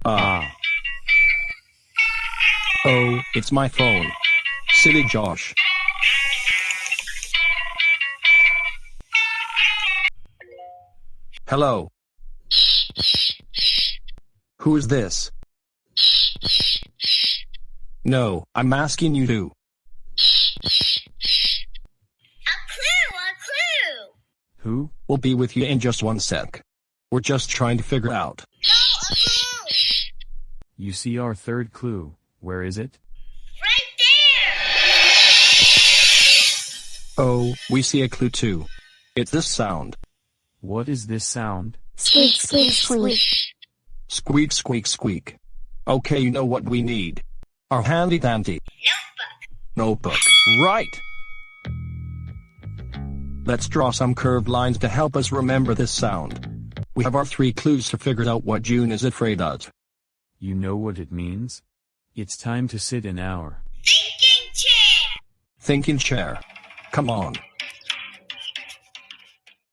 Ah. Oh, it's my phone. Silly Josh. Hello. Who is this? No, I'm asking you to. A clue! Who? Will be with you in just one sec. We're just trying to figure out. No, a clue! You see our third clue. Where is it? Right there! Oh, we see a clue too. It's this sound. What is this sound? Squeak, squeak, squeak. Squeak, squeak, squeak. Okay, you know what we need. Our handy-dandy notebook. Right. Let's draw some curved lines to help us remember this sound. We have our 3 clues to figure out what June is afraid of. You know what it means? It's time to sit in our Thinking chair! Thinking chair. Come on.